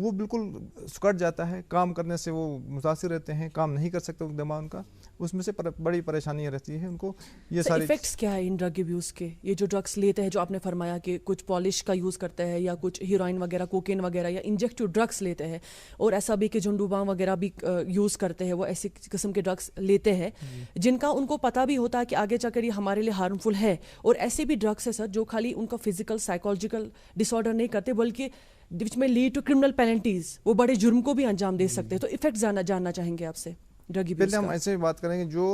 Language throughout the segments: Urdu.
وہ بالکل سکڑ جاتا ہے, کام کرنے سے وہ متاثر رہتے ہیں, کام نہیں کر سکتے دماغ ان کا, اس میں سے بڑی پریشانیاں رہتی ہیں ان کو. یہ سارے ایفیکٹس کیا ہے ان ڈرگ ابیوز کے؟ یہ جو ڈرگس لیتے ہیں, جو آپ نے فرمایا کہ کچھ پالش کا یوز کرتے ہیں یا کچھ ہیروئن وغیرہ, کوکین وغیرہ, یا انجیکٹو ڈرگس لیتے ہیں, اور ایسا بھی کہ جھنڈو بام وغیرہ بھی یوز کرتے ہیں, وہ ایسی قسم کے ڈرگس لیتے ہیں جن کا ان کو پتہ بھی ہوتا ہے کہ آگے جا کر یہ ہمارے لیے ہارمفل ہے. اور ایسے بھی ڈرگس ہیں سر جو خالی ان کا فزیکل سائیکولوجیکل ڈس آرڈر نہیں کرتے, بلکہ which may lead to criminal penalties, وہ بڑے جرم کو بھی انجام دے سکتے ہیں. تو ایفیکٹ جاننا چاہیں گے آپ سے ڈرگ ابیوز پہلے ہم کا. ایسے بات کریں گے جو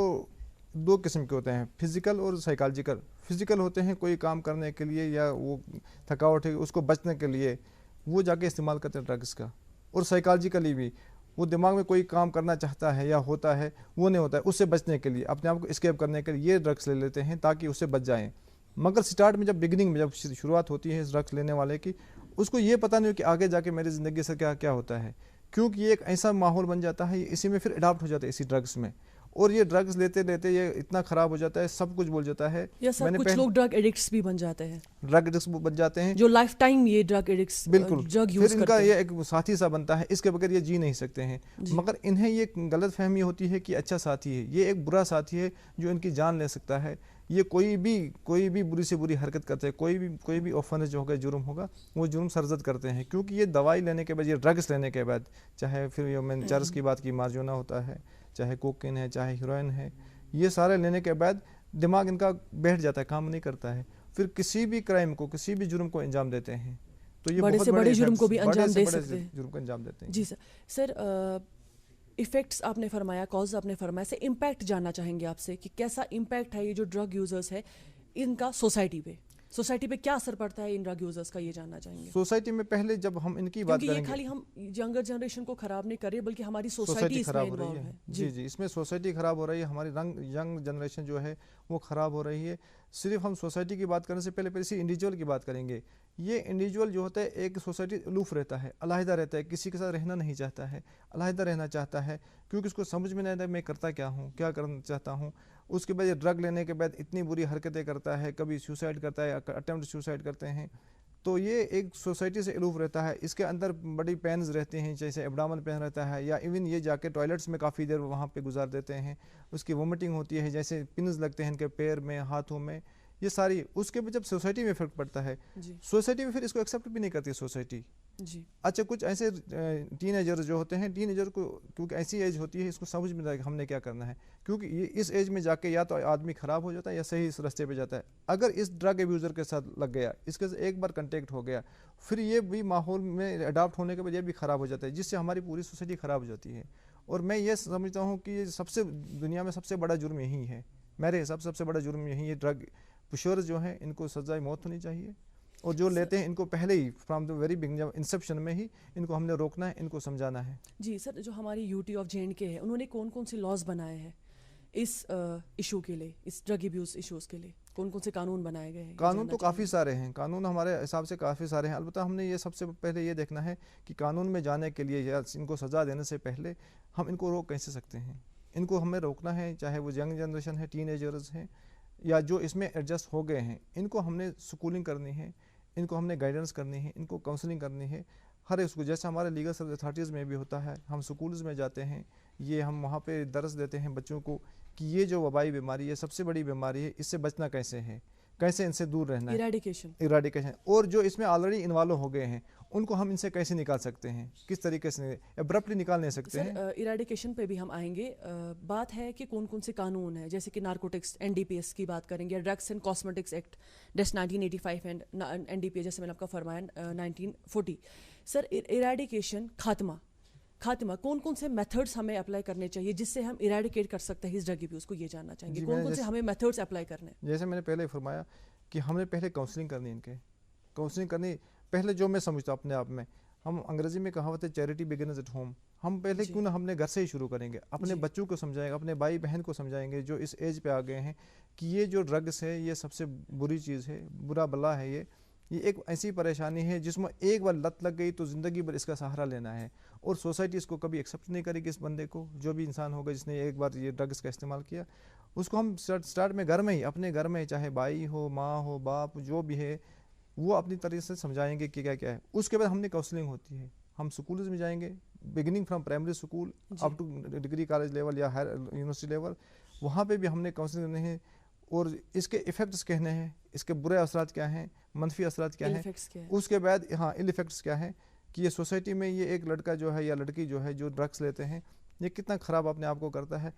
دو قسم کے ہوتے ہیں, فزیکل اور سائیکالوجیکل. فزیکل ہوتے ہیں کوئی کام کرنے کے لیے یا وہ تھکاوٹ ہے اس کو بچنے کے لیے وہ جا کے استعمال کرتے ہیں ڈرگس کا. اور سائیکالوجیکلی بھی وہ دماغ میں کوئی کام کرنا چاہتا ہے یا ہوتا ہے وہ نہیں ہوتا ہے, اس سے بچنے کے لیے, اپنے آپ کو اسکیپ کرنے کے لیے یہ ڈرگس لے لیتے ہیں تاکہ اس سے بچ جائیں. مگر سٹارٹ میں جب بگننگ میں جب شروعات ہوتی ہے اس ڈرگس لینے والے کی, اس کو یہ پتہ نہیں ہو کہ آگے جا کے میری زندگی سے کیا ہوتا ہے, کیونکہ یہ ایک ایسا ماحول بن جاتا ہے, اسی میں پھر اڈاپٹ ہو جاتا ہے اسی ڈرگس میں, اور یہ ڈرگس لیتے لیتے یہ اتنا خراب ہو جاتا ہے, سب کچھ بول جاتا ہے. یا سر کچھ لوگ ڈرگ ایڈکٹس بھی بن جاتے ہیں, ڈرگ ایڈکٹس بن جاتے ہیں جو لائف ٹائم یہ ڈرگ ایڈکٹس بالکل ڈرگ یوز پھر ان کا یہ ایک ساتھی سا بنتا ہے, اس کے بغیر یہ جی نہیں سکتے ہیں. مگر انہیں یہ غلط فہمی ہوتی ہے کہ اچھا ساتھی ہے, یہ ایک برا ساتھی ہے جو ان کی جان لے سکتا ہے. یہ کوئی بھی بری سے بری حرکت کرتے ہیں, کوئی بھی اوفنس جو ہوگا, جرم ہوگا, وہ جرم سرزد کرتے ہیں. کیونکہ یہ دوائی لینے کے بعد, یہ ڈرگس لینے کے بعد, چاہے پھر یہ میں چرس کی بات کی مارجونا ہوتا ہے, چاہے کوکین ہے, چاہے ہیروئن ہے, یہ سارے لینے کے بعد دماغ ان کا بیٹھ جاتا ہے, کام نہیں کرتا ہے, پھر کسی بھی کرائم کو, کسی بھی جرم کو انجام دیتے ہیں. تو یہ بڑے سے بڑے جرم کو بھی انجام دے سکتے ہیں. جرم کو انجام دیتے ہیں. جی سر ایفیکٹس آپ نے فرمایا, کاز آپ نے فرمایا, سے امپیکٹ جاننا چاہیں گے آپ سے کہ کیسا امپیکٹ ہے یہ جو ڈرگ یوزرز ہے ان کا سوسائٹی پہ کیا اثر پڑتا ہے ان ڈرگ یوزرز کا, یہ جاننا چاہیں گے. سوسائٹی میں پہلے جب ہم ان کی بات کریں گے, یہ خالی ہم ینگر جنریشن کو خراب نہیں کر رہے بلکہ ہماری سوسائٹی خراب ہو رہی ہے. جی اس میں سوسائٹی خراب ہو رہی ہے, ہماری ینگ جنریشن جو ہے وہ خراب ہو رہی ہے. صرف ہم سوسائٹی کی بات کرنے سے پہلے اسی انڈیویجول کی بات کریں گے. یہ انڈیویجول جو ہوتا ہے ایک سوسائٹی الوف رہتا ہے, علیحدہ رہتا ہے, کسی کے ساتھ رہنا نہیں چاہتا ہے, علیحدہ رہنا چاہتا ہے, کیونکہ اس کو سمجھ میں نہیں آتا میں کرتا کیا ہوں, کیا کرنا چاہتا ہوں. اس کے بعد یہ ڈرگ لینے کے بعد اتنی بری حرکتیں کرتا ہے, کبھی سوسائڈ کرتا ہے, اٹیمپٹ سوسائڈ کرتے ہیں. تو یہ ایک سوسائٹی سے الوف رہتا ہے. اس کے اندر بڑی پینز رہتے ہیں, جیسے ایبڈامن پین رہتا ہے, یا ایون یہ جا کے ٹوائلٹس میں کافی دیر وہاں پہ گزار دیتے ہیں. اس کی وومٹنگ ہوتی ہے, جیسے پنز لگتے ہیں ان کے پیر میں, ہاتھوں میں, یہ ساری. اس کے بعد جب سوسائٹی میں افیکٹ پڑتا ہے, سوسائٹی میں پھر اس کو ایکسیپٹ بھی نہیں کرتی سوسائٹی. اچھا کچھ ایسے ٹین ایجر جو ہوتے ہیں, ٹین ایجر کو کیونکہ ایسی ایج ہوتی ہے, اس کو سمجھ میں نہیں آتا کہ ہم نے کیا کرنا ہے, کیونکہ یہ اس ایج میں جا کے یا تو آدمی خراب ہو جاتا ہے یا صحیح اس راستے پہ جاتا ہے. اگر اس ڈرگ ایبیوزر کے ساتھ لگ گیا, اس کے ایک بار کنٹیکٹ ہو گیا, پھر یہ بھی ماحول میں اڈاپٹ ہونے کے بعد یہ بھی خراب ہو جاتا ہے, جس سے ہماری پوری سوسائٹی خراب ہو جاتی ہے. اور میں یہ سمجھتا ہوں کہ یہ دنیا میں سب سے بڑا جرم یہی ہے, میرے حساب سے سب سے بڑا جرم یہی ہے. ڈرگ پشورز جو ہیں ان کو سزائے موت ہونی چاہیے, اور جو لیتے ہیں ان کو پہلے ہی from the very beginning, inception میں ہی ان کو ہم نے روکنا ہے, ان کو سمجھانا ہے. جی سر, جو ہماری یوٹی آف JNK ہے, انہوں نے کون سے لاز بنائے ہیں اس ایشو کے لیے, اس ڈرگ ایبیوز ایشوز کے لیے کون سے قانون بنائے گئے ہیں؟ قانون تو کافی سارے ہیں, قانون ہمارے حساب سے کافی سارے ہیں. البتہ ہم نے یہ سب سے پہلے یہ دیکھنا ہے کہ قانون میں جانے کے لیے یا ان کو سزا دینے سے پہلے ہم ان کو روک کیسے سکتے ہیں. ان کو ہمیں روکنا ہے, چاہے وہ ینگ جنریشن ہے, ٹین ایجرز ہیں, یا جو اس میں ایڈجسٹ ہو گئے ہیں. ان کو ہم نے سکولنگ کرنی ہے, ان کو ہم نے گائیڈنس کرنی ہے, ان کو کاؤنسلنگ کرنی ہے. ہر اس کو جیسے ہمارے لیگل سروس اتھارٹیز میں بھی ہوتا ہے, ہم سکولز میں جاتے ہیں, یہ ہم وہاں پہ درس دیتے ہیں بچوں کو کہ یہ جو وبائی بیماری ہے سب سے بڑی بیماری ہے, اس سے بچنا کیسے ہے, کیسے ان سے دور رہنا ہے, ایراڈیکیشن. اور جو اس میں آلریڈی انوالو ہو گئے ہیں ان کو ہم ان سے کیسے نکال سکتے ہیں, کس طریقے سے ابرپٹلی نکال نہیں سکتے ہیں. ایراڈیکیشن پہ بھی ہم آئیں گے. بات ہے کہ کون سے قانون ہیں, جیسے کہ نارکوٹکس NDPS کی بات کریں گے, drugs and cosmetics act 1985 and NDPS جیسے میں نے آپ کا فرمایا 1940. سر ایراڈیکیشن, خاتمہ کون سے میتھڈس ہمیں اپلائی کرنے چاہیے جس سے ہم ایراڈیکیٹ کر سکتے ہیں اس ڈرگ ایبیوز کو, یہ جاننا چاہیں گے کون سے ہمیں میتھڈس اپلائی کرنے ہیں. جیسے میں نے پہلے فرمایا کہ ہم نے پہلے کاؤنسلنگ کرنی, ان کے کاؤنسلنگ کرنی پہلے. جو میں سمجھتا ہوں اپنے آپ میں, ہم انگریزی میں کہاوت ہے چیریٹی بگنز ایٹ ہوم, ہم پہلے کیوں نہ ہم نے گھر سے ہی شروع کریں گے, اپنے بچوں کو سمجھائیں گے, اپنے بھائی بہن کو سمجھائیں گے جو اس ایج پہ آ گئے ہیں کہ یہ جو ڈرگس ہے یہ سب سے بری چیز ہے, برا بلا ہے. یہ ایک ایسی پریشانی ہے جس میں ایک بار لت لگ گئی تو زندگی بھر اس کا سہارا لینا ہے, اور سوسائٹی اس کو کبھی ایکسیپٹ نہیں کرے گی. اس بندے کو, جو بھی انسان ہوگا جس نے ایک بار یہ ڈرگس کا استعمال کیا, اس کو ہم سٹارٹ میں گھر میں ہی, اپنے گھر میں, چاہے بھائی ہو, ماں ہو, باپ جو بھی ہے, وہ اپنی طریقے سے سمجھائیں گے کہ کیا ہے. اس کے بعد ہم نے کاؤنسلنگ ہوتی ہے, ہم سکولز میں جائیں گے, beginning from primary school up to degree college level یا ہائر یونیورسٹی لیول, وہاں پہ بھی ہم نے کاؤنسلنگ کرنے ہیں اور اس کے ایفیکٹس کہنے ہیں, اس کے برے اثرات کیا ہیں, منفی اثرات کیا ہیں, اس کے بعد ہاں ایل ایفیکٹس کیا ہیں کہ یہ سوسائٹی میں یہ ایک لڑکا جو ہے یا لڑکی جو ہے جو ڈرگس لیتے ہیں یہ کتنا خراب اپنے آپ کو کرتا ہے,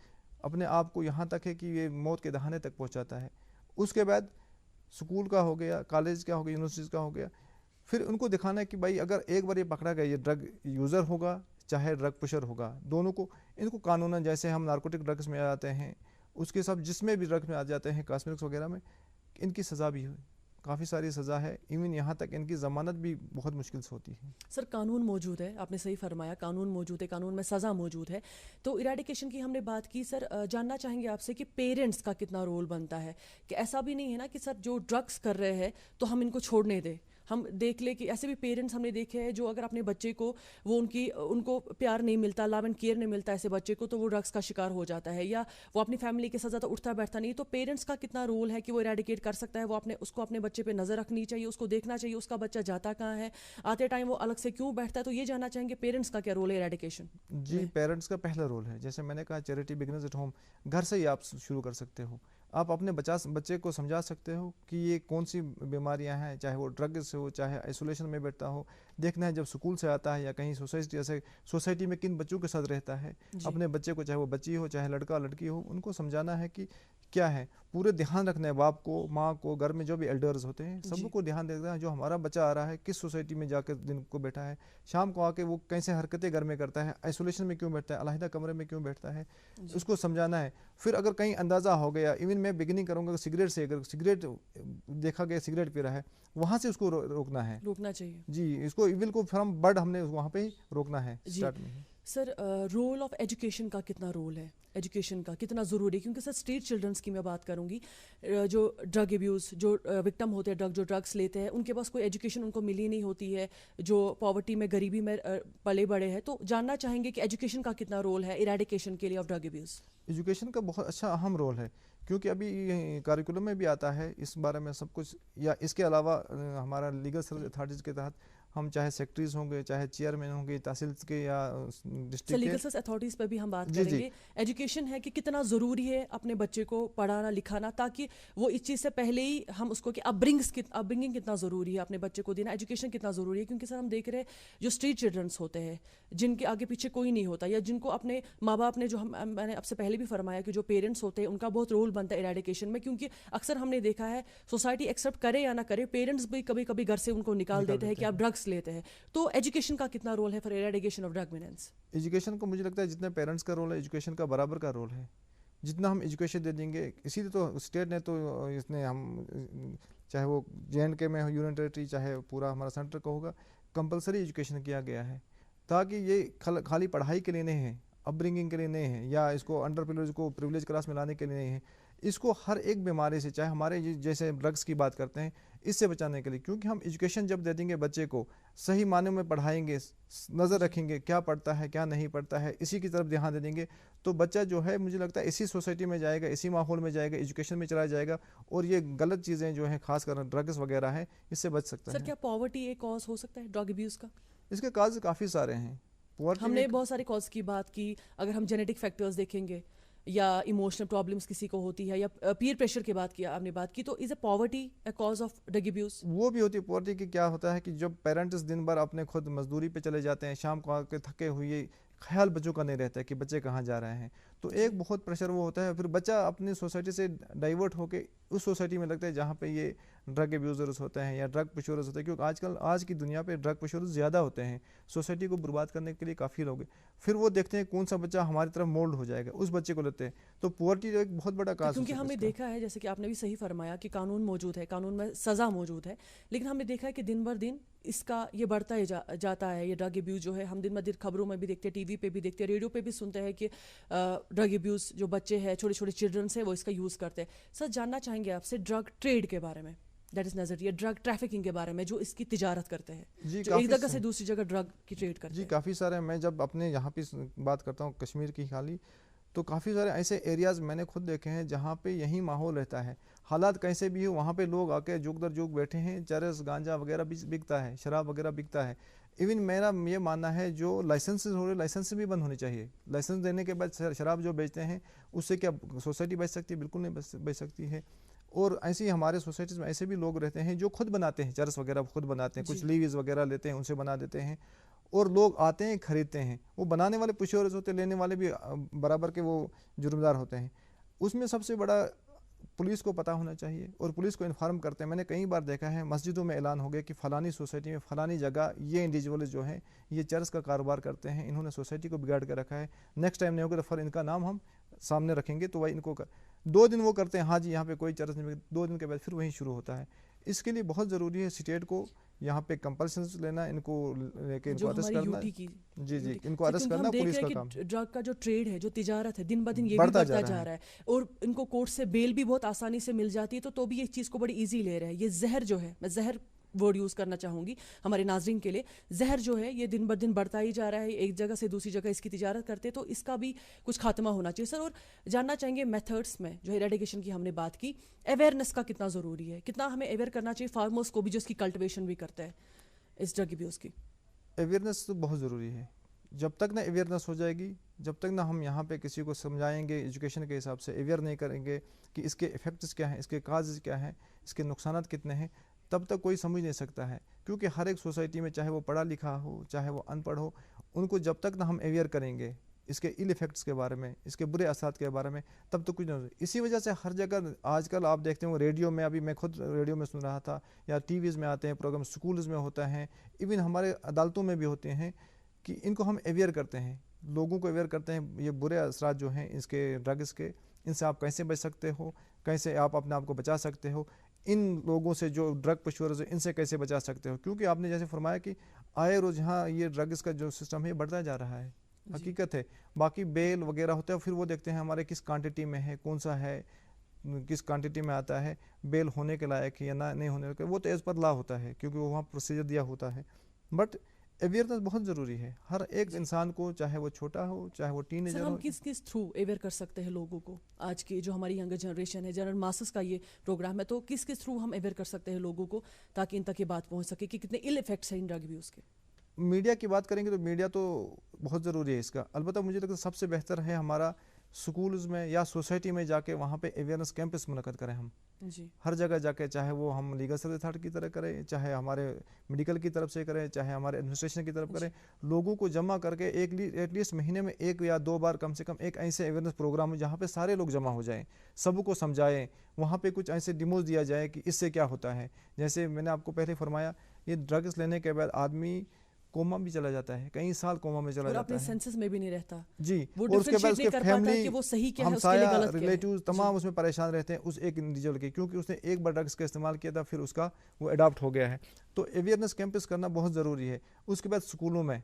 اپنے آپ کو یہاں تک ہے کہ یہ موت کے دہانے تک پہنچاتا ہے. اس کے بعد اسکول کا ہو گیا, کالج کا ہو گیا, یونیورسٹیز کا ہو گیا, پھر ان کو دکھانا ہے کہ بھائی اگر ایک بار یہ پکڑا گیا, یہ ڈرگ یوزر ہوگا چاہے ڈرگ پشر ہوگا, دونوں کو ان کو قانوناً جیسے ہم نارکوٹک ڈرگس میں آ جاتے ہیں اس کے ساتھ جس میں بھی ڈرگ میں آ جاتے ہیں کاسمیٹکس وغیرہ میں, ان کی سزا بھی کافی ساری سزا ہے, ایون یہاں تک ان کی ضمانت بھی بہت مشکل سے ہوتی ہے. سر قانون موجود ہے, آپ نے صحیح فرمایا, قانون موجود ہے, قانون میں سزا موجود ہے. تو ایریڈیکیشن کی ہم نے بات کی, سر جاننا چاہیں گے آپ سے کہ پیرنٹس کا کتنا رول بنتا ہے, کہ ایسا بھی نہیں ہے نا کہ سر جو ڈرگس کر رہے ہیں تو ہم ان کو چھوڑنے دیں. ہم دیکھ لیں کہ ایسے بھی پیرنٹس ہم نے دیکھے ہیں جو اگر اپنے بچے کو وہ ان کو پیار نہیں ملتا, لو اینڈ کیئر نہیں ملتا ایسے بچے کو, تو وہ ڈرگس کا شکار ہو جاتا ہے, یا وہ اپنی فیملی کے ساتھ زیادہ اٹھتا بیٹھتا نہیں. تو پیرنٹس کا کتنا رول ہے کہ وہ ایریڈیکیٹ کر سکتا ہے, وہ اس کو اپنے بچے پہ نظر رکھنی چاہیے, اس کو دیکھنا چاہیے اس کا بچہ جاتا کہاں ہے, آتے ٹائم وہ الگ سے کیوں بیٹھتا ہے. تو یہ جاننا چاہیں گے پیرنٹس کا کیا رول ہے ایریڈیکیشن؟ جی پیرنٹس کا پہلا رول ہے, جیسے میں نے کہا چیریٹی بگنز ایٹ ہوم, گھر سے ہی آپ شروع کر سکتے ہو. آپ اپنے بچے کو سمجھا سکتے ہو کہ یہ کون سی بیماریاں ہیں, چاہے وہ ڈرگز ہو چاہے آئسولیشن میں بیٹھتا ہو. دیکھنا ہے جب سکول سے آتا ہے یا کہیں سوسائٹی میں کن بچوں کے ساتھ رہتا ہے, اپنے بچے کو چاہے وہ بچی ہو چاہے لڑکا لڑکی ہو, ان کو سمجھانا ہے کہ کیا ہے. پورے دھیان رکھنا ہے باپ کو, ماں کو, گھر میں جو بھی ایلڈرز ہوتے ہیں سب کو دھیان دینا ہے جو ہمارا بچہ آ رہا ہے کس سوسائٹی میں جا کے دن کو بیٹھا ہے, شام کو آ کے وہ کیسے حرکتیں گھر میں کرتا ہے, آئسولیشن میں کیوں بیٹھتا ہے, علیحدہ کمرے میں کیوں بیٹھتا ہے, اس کو سمجھانا ہے. پھر اگر کہیں اندازہ ہو گیا, ایون میں بگننگ کروں گا سگریٹ سے, اگر سگریٹ دیکھا گیا سگریٹ پی رہا ہے وہاں سے اس کو روکنا چاہیے. جی اس کو ایون کو فرام برڈ ہم نے وہاں پہ ہی روکنا ہے اسٹارٹ میں. سر رول آف ایجوکیشن کا کتنا رول ہے, ایجوکیشن کا کتنا ضروری ہے؟ کیونکہ سر اسٹریٹ چلڈرنس کی میں بات کروں گی, جو ڈرگ ایبیوز, جو وکٹم ہوتے ہیں جو ڈرگس لیتے ہیں, ان کے پاس کوئی ایجوکیشن ان کو ملی نہیں ہوتی ہے, جو پاورٹی میں غریبی میں پلے بڑے ہیں. تو جاننا چاہیں گے کہ ایجوکیشن کا کتنا رول ہے ایریڈیکیشن کے لیے آف ڈرگ ایبیوز؟ ایجوکیشن کا بہت اچھا اہم رول ہے, کیونکہ ابھی کاریکولم میں بھی آتا ہے اس بارے میں سب کچھ. یا اس کے علاوہ ہمارا لیگل سروس اتھارٹیز کے تحت ہم چاہے سیکٹریز ہوں گے چاہے چیئرمین ہوں گے تحصیل کے یا ڈسٹرکٹ کے, لیگل سروس اتھارٹیز پہ بھی ہم بات کریں گے. ایجوکیشن ہے کہ کتنا ضروری ہے اپنے بچے کو پڑھانا لکھانا, تاکہ وہ اس چیز سے پہلے ہی ہم اس کو کہ اپبرنگنگ کتنا ضروری ہے اپنے بچے کو دینا, ایجوکیشن کتنا ضروری ہے. کیونکہ سر ہم دیکھ رہے ہیں جو اسٹریٹ چلڈرنس ہوتے ہیں جن کے آگے پیچھے کوئی نہیں ہوتا, یا جن کو اپنے ماں باپ نے, جو میں نے اب سے پہلے بھی فرمایا کہ جو پیرنٹس ہوتے ہیں ان کا بہت رول بنتا ہے ایریڈیکیشن میں. کیونکہ اکثر ہم نے دیکھا ہے سوسائٹی ایکسیپٹ کرے یا نہ کرے, پیرنٹس بھی کبھی کبھی گھر سے ان کو نکال دیتے ہیں کہ آپ ڈرگس لیتے ہیں. تو ایجوکیشن کا کتنا رول ہے for eradication of drug menace? Education کو مجھے لگتا ہے جتنا پیرنٹس کا رول ہے ایجوکیشن کا برابر کا رول ہے. جتنا ہم ایجوکیشن دے دیں گے, اسی لیے تو اسٹیٹ نے تو اس نے ہم چاہے وہ JNK میں یونین ٹیریٹری چاہے پورا ہمارا سینٹر کا ہوگا, کمپلسری ایجوکیشن کیا گیا ہے, تاکہ یہ خالی پڑھائی کے لیے نہیں ہے, اپ برنگنگ کے لیے نہیں ہے, یا اس کو انڈر پریویلیج کو پریویلیج کلاس میں لانے کے لیے نہیں ہے. اس کو ہر ایک بیماری سے, چاہے ہمارے جیسے ڈرگس کی بات کرتے ہیں, اس سے بچانے کے لیے. کیونکہ ہم ایجوکیشن جب دے دیں گے بچے کو, صحیح معنوں میں پڑھائیں گے, نظر رکھیں گے کیا پڑھتا ہے کیا نہیں پڑھتا ہے, اسی کی طرف دھیان دے دیں گے, تو بچہ جو ہے مجھے لگتا ہے اسی سوسائٹی میں جائے گا, اسی ماحول میں جائے گا, ایجوکیشن میں چلا جائے گا, اور یہ غلط چیزیں جو ہیں خاص کر ڈرگس وغیرہ ہیں اس سے بچ سکتا ہے. سر کیا پاورٹی ایک کاز ہو سکتا ہے ڈرگ ایبیوز کا؟ اس کے کاز کافی سارے ہیں. ہم نے بہت سارے کاز کی بات کی, اگر ہم جینیٹک فیکٹرز دیکھیں گے یا ایموشنل پرابلمس کسی کو ہوتی ہے, یا پیئر پریشر کی بات کیا آپ نے بات کی, تو is a poverty a cause of drug abuse? وہ بھی ہوتی ہے پاورٹی کی. کیا ہوتا ہے کہ جب پیرنٹس دن بھر اپنے خود مزدوری پہ چلے جاتے ہیں, شام کو آ کے تھکے ہوئے, خیال بچوں کا نہیں رہتا ہے کہ بچے کہاں جا رہے ہیں, تو ایک بہت پریشر وہ ہوتا ہے. پھر بچہ اپنی سوسائٹی سے ڈائیورٹ ہو کے اس سوسائٹی میں لگتا ہے جہاں پہ یہ ڈرگ ایبیوزرز ہوتے ہیں یا ڈرگ پشورز ہوتے ہیں, کیونکہ آج کی دنیا پہ ڈرگ پشورز زیادہ ہوتے ہیں, سوسائٹی کو برباد کرنے کے لیے کافی لوگ ہیں. پھر وہ دیکھتے ہیں کون سا بچہ ہماری طرف مولڈ ہو جائے گا, اس بچے کو لیتے ہیں. تو پاورٹی ایک بہت بڑا کاز ہے. کیونکہ ہم نے دیکھا ہے, جیسے کہ آپ نے بھی صحیح فرمایا کہ قانون موجود ہے, قانون میں سزا موجود ہے, لیکن ہم نے دیکھا ہے کہ دن بر دن اس کا یہ بڑھتا ہی جاتا ہے. یہ ڈرگ ایبیوز جو ہے ہم دن بدن خبروں میں بھی دیکھتے ہیں, ٹی وی پہ بھی دیکھتے ہیں, ریڈیو پہ بھی سنتے ہیں کہ ڈرگ ایبیوز جو بچے ہیں, چھوٹے چھوٹے چلڈرنس ہیں, وہ اس کا یوز کرتے ہیں. سر جاننا چاہیں گے آپ سے ڈرگ ٹریڈ کے بارے میں, دیٹ از نظریہ ڈرگ ٹریفکنگ کے بارے میں, جو اس کی تجارت کرتے ہیں, جو ایک جگہ سے دوسری جگہ ڈرگ کی ٹریڈ کرتے ہیں. جی کافی سارے. میں جب اپنے یہاں پہ بات کرتا ہوں کشمیر کی خالی, تو کافی سارے ایسے ایریاز میں نے خود دیکھے ہیں جہاں پہ یہی ماحول رہتا ہے، حالات کیسے بھی ہو وہاں پہ لوگ آ کے جھک در جھک بیٹھے ہیں، چرس گانجا وغیرہ بھی بکتا ہے، شراب وغیرہ بکتا ہے. ایون میرا یہ ماننا ہے جو لائسنسز ہو رہے لائسنس بھی بند ہونی چاہیے. لائسنس دینے کے بعد شراب جو بیچتے ہیں اس سے کیا سوسائٹی بچ سکتی ہے؟ بالکل نہیں بچ سکتی ہے. اور ایسے ہی ہمارے سوسائٹیز میں ایسے بھی لوگ رہتے ہیں جو خود بناتے ہیں، چرس وغیرہ خود بناتے ہیں، کچھ لیویز وغیرہ لیتے ہیں ان سے بنا دیتے ہیں، اور لوگ آتے ہیں خریدتے ہیں. وہ بنانے والے پشورز ہوتے ہیں، لینے والے بھی برابر کے وہ جرمدار ہوتے ہیں. اس میں سب سے بڑا پولیس کو پتہ ہونا چاہیے اور پولیس کو انفارم کرتے ہیں. میں نے کئی بار دیکھا ہے مسجدوں میں اعلان ہو گیا کہ فلانی سوسائٹی میں فلانی جگہ یہ انڈیویجولز جو ہیں یہ چرس کا کاروبار کرتے ہیں، انہوں نے سوسائٹی کو بگاڑ کے رکھا ہے، نیکسٹ ٹائم نہیں ہوگا تو پھر ان کا نام ہم سامنے رکھیں گے. تو وہی ان کو 2 دن وہ کرتے ہیں، ہاں جی یہاں پہ کوئی چرس نہیں، 2 دن کے بعد پھر وہیں شروع ہوتا ہے. اس کے لیے بہت ضروری ہے اسٹیٹ کو یہاں پہ کمپلشنز لینا، ان کو لے کے ان کو ارسٹ کرنا. جی ان کو ارسٹ کرنا پولیس کا کام. ڈرگ کا جو ٹریڈ ہے، جو تجارت ہے، دن بدن یہ بھی بڑھتا جا رہا ہے اور ان کو کورٹ سے بیل بھی بہت آسانی سے مل جاتی ہے. تو بھی اس چیز کو بڑی ایزی لے رہے ہیں. یہ زہر جو ہے، میں زہر ورڈ یوز کرنا چاہوں گی ہمارے ناظرین کے لیے، زہر جو ہے یہ دن بدن بڑھتا ہی جا رہا ہے. ایک جگہ سے دوسری جگہ اس کی تجارت کرتے، تو اس کا بھی کچھ خاتمہ ہونا چاہیے سر. اور جاننا چاہیں گے میتھڈس میں جو ایریڈیکیشن کی ہم نے بات کی، اویئرنیس کا کتنا ضروری ہے، کتنا ہمیں اویئر کرنا چاہیے فارمرز کو بھی جو اس کی کلٹیویشن بھی کرتا ہے اس ڈرگ ابیوز کی. اویئرنیس تو بہت ضروری ہے. جب تک نہ اویئرنیس ہو جائے گی، جب تک نہ ہم یہاں پہ کسی کو سمجھائیں گے ایجوکیشن کے حساب سے، اویئر نہیں کریں گے کہ اس کے ایفیکٹس کیا ہیں، اس کے کازز کیا ہیں، اس کے نقصانات کتنے ہیں، تب تک کوئی سمجھ نہیں سکتا ہے. کیونکہ ہر ایک سوسائٹی میں چاہے وہ پڑھا لکھا ہو چاہے وہ ان پڑھ ہو، ان کو جب تک نہ ہم اویئر کریں گے اس کے ایل ایفیکٹس کے بارے میں، اس کے برے اثرات کے بارے میں، تب تو کچھ نہیں ہوگا. اسی وجہ سے ہر جگہ آج کل آپ دیکھتے ہیں ریڈیو میں، ابھی میں خود ریڈیو میں سن رہا تھا، یا ٹی ویز میں آتے ہیں پروگرام، سکولز میں ہوتا ہے، ایون ہمارے عدالتوں میں بھی ہوتے ہیں، کہ ان کو ہم اویئر کرتے ہیں، لوگوں کو اویئر کرتے ہیں یہ برے اثرات جو ہیں اس کے ڈرگس کے، ان سے آپ کیسے بچ سکتے ہو، کیسے آپ اپنے آپ کو بچا سکتے ہو، ان لوگوں سے جو ڈرگ پشورز ہیں ان سے کیسے بچا سکتے ہو. کیونکہ آپ نے جیسے فرمایا کہ آئے روز یہاں یہ ڈرگس کا جو سسٹم ہے یہ بڑھتا جا رہا ہے، حقیقت ہے. باقی بیل وغیرہ ہوتا ہے، پھر وہ دیکھتے ہیں ہمارے کس کوانٹٹی میں ہے، کون سا ہے، کس کوانٹٹی میں آتا ہے، بیل ہونے کے لائق ہے یا نہ نہیں ہونے کے، وہ تو ایز پر لا ہوتا ہے کیونکہ وہ وہاں پروسیجر دیا ہوتا ہے. بٹ اویئرنیس بہت ضروری ہے ہر ایک انسان کو، چاہے وہ چھوٹا ہو چاہے وہ ٹین ایجر ہو. ہم کس تھرو اویئر کر سکتے ہیں لوگوں کو؟ آج کی جو ہماری ینگر جنریشن ہے، جنرل ماسس کا یہ پروگرام ہے، تو کس تھرو ہم اویئر کر سکتے ہیں لوگوں کو تاکہ ان تک یہ بات پہنچ سکے کہ کتنے ایل ایفیکٹس ہیں ان ڈرگ یوز کے؟ میڈیا کی بات کریں گے تو میڈیا تو بہت ضروری ہے اس کا. البتہ مجھے لگتا ہے سب سے بہتر ہے ہمارا سکولز میں یا سوسائٹی میں جا کے وہاں پہ اویئرنیس کیمپس منعقد کریں ہم. ہر جگہ جا کے، چاہے وہ ہم لیگل سروس اتھارٹی کی طرح کریں، چاہے ہمارے میڈیکل کی طرف سے کریں، چاہے ہمارے ایڈمنسٹریشن کی طرف کریں، لوگوں کو جمع کر کے ایٹ لیسٹ مہینے میں 1 یا 2 بار کم سے کم ایک ایسے اویئرنیس پروگرام ہو جہاں پہ سارے لوگ جمع ہو جائیں، سب کو سمجھائیں، وہاں پہ کچھ ایسے ڈیموز دیا جائے کہ اس سے کیا ہوتا ہے. جیسے میں نے آپ کو پہلے فرمایا، یہ ڈرگس لینے کے بعد آدمی کوما بھی چلا جاتا ہے، کئی سال کوما میں چلا جاتا ہے، اپنے سینسز میں بھی نہیں رہتا. جی، اور اس کے بعد اس کے فیملی، وہ صحیح کیا ہے، ہمسایہ، ریلیٹیوز تمام اس میں پریشان رہتے ہیں اس ایک انڈیویجول کے، کیونکہ اس نے ایک بار ڈرگس کا استعمال کیا تھا، پھر اس کا وہ اڈاپٹ ہو گیا ہے. تو اویئرنیس کیمپس کرنا بہت ضروری ہے. اس کے بعد اسکولوں میں،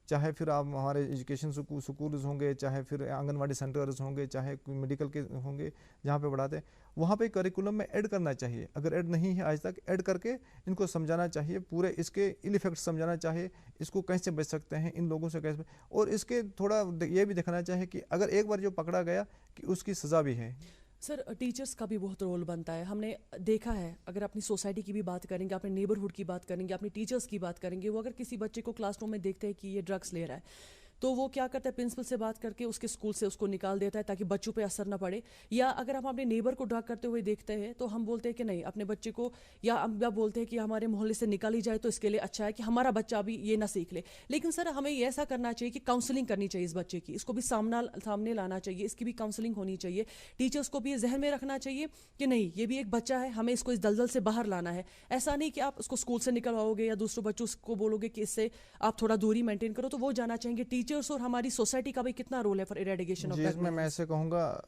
چاہے پھر آپ ہمارے ایجوکیشن سکولز ہوں گے، چاہے پھر آنگن واڑی سینٹرز ہوں گے، چاہے میڈیکل کے ہوں گے جہاں پہ پڑھاتے ہیں، وہاں پہ کریکولم میں ایڈ کرنا چاہیے. اگر ایڈ نہیں ہے آج تک، ایڈ کر کے ان کو سمجھانا چاہیے، پورے اس کے ایل ایفیکٹ سمجھانا چاہیے، اس کو کیسے بچ سکتے ہیں، ان لوگوں سے کیسے، اور اس کے تھوڑا یہ بھی دکھانا چاہیے کہ اگر ایک بار جو پکڑا گیا کہ اس کی سزا بھی ہے. سر ٹیچرس کا بھی بہت رول بنتا ہے. ہم نے دیکھا ہے، اگر اپنی سوسائٹی کی بھی بات کریں گے، اپنے نیبرہڈ کی بات کریں گے، اپنے ٹیچرس کی بات کریں گے، وہ اگر کسی بچے کو کلاس روم میں دیکھتے ہیں کہ یہ ڈرگس لے رہا ہے تو وہ کیا کرتا ہے، پرنسپل سے بات کر کے اس کے اسکول سے اس کو نکال دیتا ہے تاکہ بچوں پہ اثر نہ پڑے. یا اگر ہم اپنے نیبر کو ڈرگ کرتے ہوئے دیکھتے ہیں تو ہم بولتے ہیں کہ نہیں، اپنے بچے کو، یا ہم بولتے ہیں کہ ہمارے محلے سے نکالی جائے تو اس کے لیے اچھا ہے کہ ہمارا بچہ بھی یہ نہ سیکھ لے. لیکن سر ہمیں یہ ایسا کرنا چاہیے کہ کاؤنسلنگ کرنی چاہیے اس بچے کی، اس کو بھی سامنے لانا چاہیے، اس کی بھی کاؤنسلنگ ہونی چاہیے. ٹیچرس کو بھی یہ ذہن میں رکھنا چاہیے کہ نہیں، یہ بھی ایک بچہ ہے، ہمیں اس کو اس دلدل سے باہر لانا ہے. ایسا نہیں کہ آپ اس کو اسکول سے نکلواؤ گے یا دوسروں بچوں کو بولو گے کہ اس سے آپ تھوڑا دوری مینٹین کرو. تو وہ جانا چاہیں گے ٹیچرس اور ہماری سوسائٹی کا بھی کتنا رول ہے فار ایریڈیکیشن آف ڈرگ. میں ایسے کہوں گا،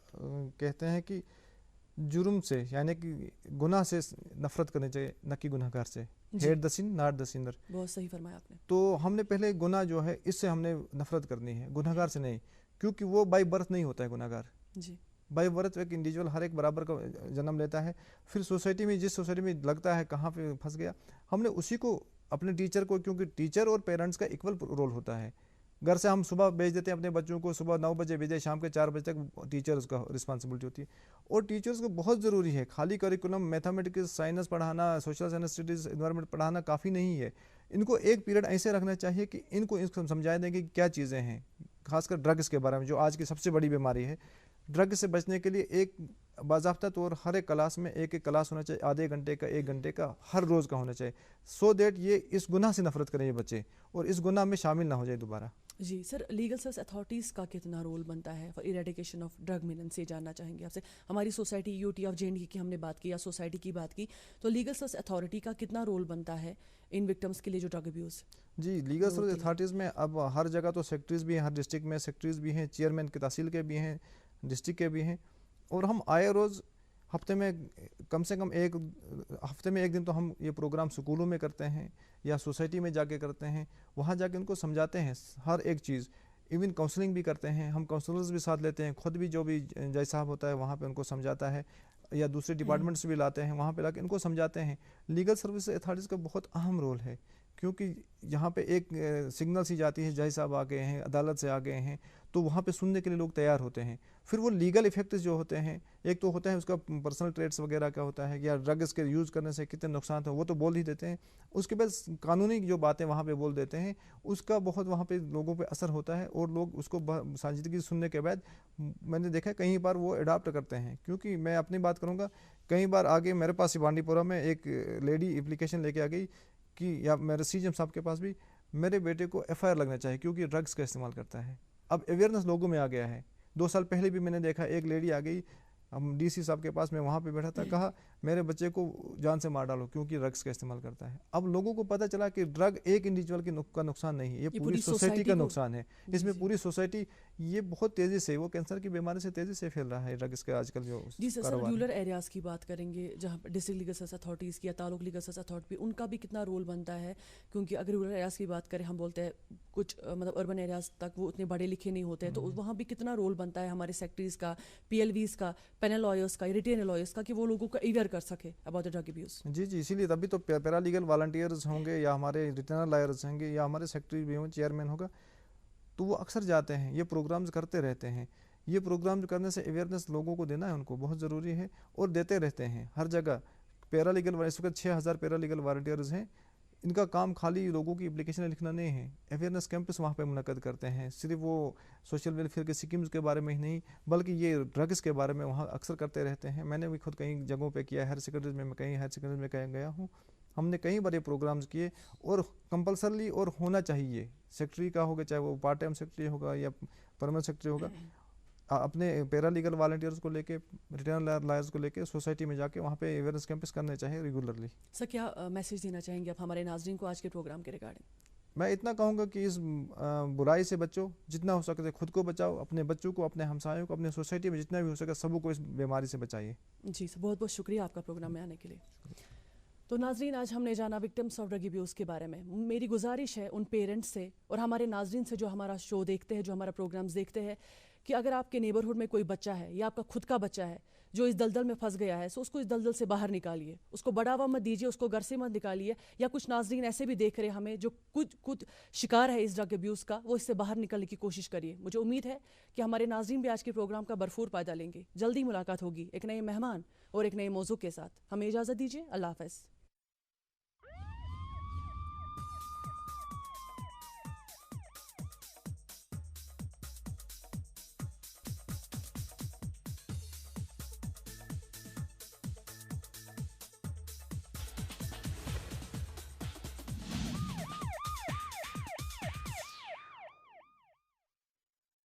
کہتے ہیں کہ جرم سے یعنی کہ گناہ سے نفرت کرنی چاہیے، نہ کہ گناہ گار سے. Hate the sin not the sinner. بہت صحیح فرمایا آپ نے. تو ہم نے پہلے گناہ جو ہے اس سے ہم نے نفرت کرنی ہے، گناہ گار سے نہیں، کیونکہ وہ بائی برتھ نہیں ہوتا ہے گناہ گار. جی، بائی برتھ ایک انڈیویجول ہر ایک برابر کا جنم لیتا ہے. پھر سوسائٹی میں، جس سوسائٹی میں لگتا ہے کہاں پہ پھنس گیا، ہم نے اسی کو اپنے ٹیچر کو، کیونکہ ٹیچر اور پیرنٹس کا ایکول رول ہوتا ہے. گھر سے ہم صبح بھیج دیتے ہیں اپنے بچوں کو, صبح 9 بجے بھیجے, شام کے 4 بجے تک ٹیچرز کا رسپانسبلٹی ہوتی ہے. اور ٹیچرز کو بہت ضروری ہے, خالی کریکولم میتھمیٹکس سائنس پڑھانا, سوشل سائنس اسٹڈیز انوائرمنٹ پڑھانا کافی نہیں ہے. ان کو ایک پیریڈ ایسے رکھنا چاہیے کہ ان کو سمجھا دیں کہ کیا چیزیں ہیں, خاص کر ڈرگس کے بارے میں جو آج کی سب سے بڑی بیماری ہے. ڈرگ سے بچنے کے لیے ایک باضابطہ طور ہر ایک کلاس میں ایک کلاس ہونا چاہیے, آدھے گھنٹے کا, 1 گھنٹے کا, ہر روز کا ہونا چاہیے, سو دیٹ یہ اس گناہ سے نفرت کریں یہ بچے اور اس گناہ میں شامل نہ ہو جائے دوبارہ. جی سر, لیگل سروس اتھارٹیز کا کتنا رول بنتا ہے فار ایریڈیکیشن آف ڈرگ میننس, یہ جاننا چاہیں گے آپ سے. ہماری سوسائٹی UT آف JNK کی ہم نے بات کی یا سوسائٹی کی بات کی, تو لیگل سروس اتھارٹی کا کتنا رول بنتا ہے ان وکٹمس کے لیے جو ڈرگ ابیوز؟ جی, لیگل سروس اتھارٹیز میں اب ہر جگہ تو سیکٹریز بھی ہیں, ہر ڈسٹرکٹ میں سیکٹریز بھی ہیں, چیئرمین کی تحصیل کے بھی ہیں, ڈسٹرکٹ کے بھی ہیں. اور ہم آئے روز ہفتے میں کم سے کم ایک دن تو ہم یہ پروگرام سکولوں میں کرتے ہیں یا سوسائٹی میں جا کے کرتے ہیں. وہاں جا کے ان کو سمجھاتے ہیں ہر ایک چیز, ایون کاؤنسلنگ بھی کرتے ہیں, ہم کاؤنسلرز بھی ساتھ لیتے ہیں, خود بھی جو بھی جج صاحب ہوتا ہے وہاں پہ ان کو سمجھاتا ہے, یا دوسرے ڈپارٹمنٹس بھی لاتے ہیں وہاں پہ لا کے ان کو سمجھاتے ہیں. لیگل سروس اتھارٹیز کا بہت اہم رول ہے, کیونکہ یہاں پہ ایک سگنل سی جاتی ہے, جج صاحب آ گئے ہیں, عدالت سے آ گئے ہیں, تو وہاں پہ سننے کے لیے لوگ تیار ہوتے ہیں. پھر وہ لیگل ایفیکٹس جو ہوتے ہیں, ایک تو ہوتا ہے اس کا پرسنل ٹریٹس وغیرہ کا ہوتا ہے, یا ڈرگس کے یوز کرنے سے کتنے نقصان ہیں وہ تو بول ہی دیتے ہیں. اس کے بعد قانونی جو باتیں وہاں پہ بول دیتے ہیں, اس کا بہت وہاں پہ لوگوں پہ اثر ہوتا ہے, اور لوگ اس کو سنجیدگی سننے کے بعد میں نے دیکھا کئی بار وہ اڈاپٹ کرتے ہیں. کیونکہ میں اپنی بات کروں گا, کئی بار آگے میرے پاس بانڈی پورہ میں ایک لیڈی اپلیکیشن لے کے آ گئی کہ, یا میرے CGM صاحب کے پاس بھی, میرے بیٹے کو FIR لگنا چاہیے کیونکہ ڈرگس کا استعمال کرتا ہے. اب اویئرنیس لوگوں میں آ گیا ہے. 2 سال پہلے بھی میں نے دیکھا ایک لیڈی آ گئی, ہم DC صاحب کے پاس, میں وہاں پہ بیٹھا تھا, کہا میرے بچے کو جان سے مار ڈالو کیونکہ ڈرگس کا استعمال کرتا ہے. اب لوگوں کو پتہ چلا کہ ڈرگ ایک انڈیویجول کا نقصان نہیں ہے, یہ پوری سوسائٹی کا نقصان ہے. اس میں پوری سوسائٹی, یہ بہت تیزی سے, وہ کینسر کی بیماری سے تیزی سے پھیل رہا ہے ڈرگس کا آج کل جو. جی سر, رورل ایریاز کی بات کریں گے جہاں ڈسٹرکٹ لیگل سروس اتھارٹیز کی یا تعلق لیگل سروس اتھارٹی, ان کا بھی کتنا رول بنتا ہے؟ کیونکہ اگر رورل ایریاز کی بات کریں, ہم بولتے ہیں کچھ مطلب اربن ایریاز تک وہ اتنے پڑھے لکھے نہیں ہوتے ہیں, تو وہاں بھی کتنا رول بنتا ہے ہمارے سیکٹریز کا, PLVs کا, پینل لائرس کا, ریٹین لائرس کا, کہ وہ لوگوں کو اویئر کر سکے اباؤٹ ڈرگ ابیوز؟ جی, اسی لیے تبھی تو پیرا لیگل والنٹیئرز ہوں گے, یا ہمارے ریٹرنل لائرز ہوں گے, یا ہمارے سیکٹری بھی ہوں, چیئرمین ہوگا, تو وہ اکثر جاتے ہیں, یہ پروگرامز کرتے رہتے ہیں. یہ پروگرام کرنے سے اویئرنیس لوگوں کو دینا ہے ان کو بہت ضروری ہے, اور دیتے رہتے ہیں ہر جگہ. پیرا لیگل اس وقت 6000 پیرا لیگل والنٹیئرز ہیں. ان کا کام خالی لوگوں کی اپلیکیشن لکھنا نہیں ہے, اویئرنیس کیمپس وہاں پہ منعقد کرتے ہیں. صرف وہ سوشل ویلفیئر کے اسکیمز کے بارے میں ہی نہیں, بلکہ یہ ڈرگس کے بارے میں وہاں اکثر کرتے رہتے ہیں. میں نے بھی خود کئی جگہوں پہ کیا ہے, ہائر سیکنڈریز میں گیا ہوں. ہم نے کئی بڑے پروگرامز کیے, اور کمپلسرلی اور ہونا چاہیے, سیکٹری کا ہوگا, چاہے وہ پارٹ ٹائم سیکٹری ہوگا یا پرمننٹ سیکٹری ہوگا, اپنے پیرا لیگل والنٹیئرز کو لے کے, ریٹرنل لائرز کو لے کے سوسائٹی میں جا کے وہاں پہ اویئرنیس کیمپس کرنے چاہیے ریگولرلی. سر, کیا میسیج دینا چاہیں گے آپ ہمارے ناظرین کو آج کے پروگرام کے ریگارڈنگ؟ میں اتنا کہوں گا کہ اس برائی سے بچو, جتنا ہو سکے خود کو بچاؤ, اپنے بچوں کو, اپنے ہمسایوں کو, اپنے سوسائٹی میں جتنا بھی ہو سکے سب کو اس بیماری سے بچائیے. جی سر, بہت بہت شکریہ آپ کا پروگرام میں آنے کے لیے. تو ناظرین, آج ہم نے جانا وکٹمس آف ڈرگ ابیوز کے بارے میں. میری گزارش ہے ان پیرنٹس سے اور ہمارے ناظرین سے جو ہمارا شو دیکھتے ہیں, جو ہمارا پروگرامز دیکھتے ہیں, کہ اگر آپ کے نیبرہڈ میں کوئی بچہ ہے یا آپ کا خود کا بچہ ہے جو اس دلدل میں پھنس گیا ہے, سو اس کو اس دلدل سے باہر نکالیے, اس کو بڑھاوا مت دیجیے, اس کو گھر سے مت نکالیے. یا کچھ ناظرین ایسے بھی دیکھ رہے ہیں ہمیں جو کچھ شکار ہے اس ڈرگ ابیوز کا, وہ اس سے باہر نکلنے کی کوشش کریے. مجھے امید ہے کہ ہمارے ناظرین بھی آج کے پروگرام کا بھرپور فائدہ لیں گے. جلدی ملاقات ہوگی ایک نئے مہمان اور ایک نئے موضوع کے ساتھ. ہمیں اجازت دیجیے, اللہ حافظ.